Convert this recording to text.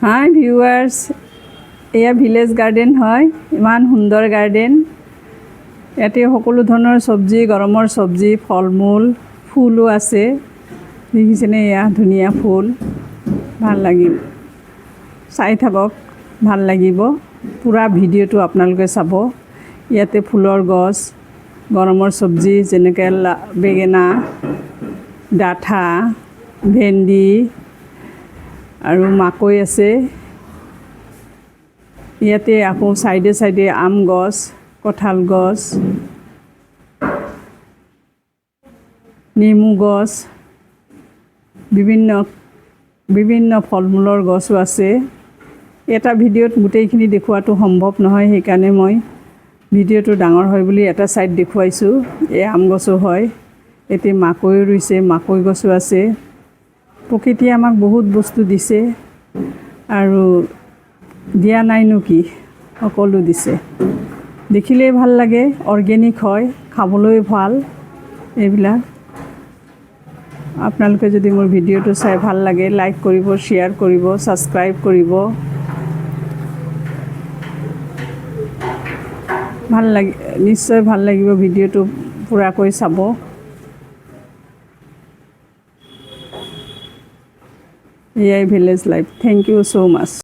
হাই viewers, এয়া village garden হয়। ইমান সুন্দৰ গাৰ্ডেন। ইয়াতে সকলো ধৰণৰ চব্জি, গৰমৰ চব্জি, ফল মূল, ফুলো আছে। দেখিছেনে? এয়া ধুনীয়া ফুল, ভাল লাগিব। চাই থাকক, ভাল লাগিব। পূৰা ভিডিঅ'টো আপোনালোকে চাব। ইয়াতে ফুলৰ গছ, গৰমৰ চব্জি যেনেকৈ বেঙেনা, ডাঠা, ভেন্দি আৰু মাকৈ আছে। ইয়াতে আকৌ চাইডে চাইডে আম গছ, কঁঠাল গছ, নেমু গছ, বিভিন্ন ফল মূলৰ গছো আছে। এটা ভিডিঅ'ত গোটেইখিনি দেখুৱাটো সম্ভৱ নহয়, সেইকাৰণে মই ভিডিঅ'টো ডাঙৰ হয় বুলি এটা ছাইড দেখুৱাইছোঁ। এই আম গছো হয়। এতিয়া মাকৈ ৰুইছে, মাকৈ গছো আছে। প্ৰকৃতিয়ে আমাক বহুত বস্তু দিছে আৰু দিয়া নাইনো কি, সকলো দিছে। দেখিলেই ভাল লাগে, অৰ্গেনিক হয়, খাবলৈ ভাল। এইবিলাক আপোনালোকে যদি মোৰ ভিডিঅ'টো চাই ভাল লাগে, লাইক কৰিব, শ্বেয়াৰ কৰিব, ছাবস্ক্ৰাইব কৰিব। ভাল লাগে, নিশ্চয় ভাল লাগিব। ভিডিঅ'টো পূৰাকৈ চাব। এয়াই village life. Thank you so' much.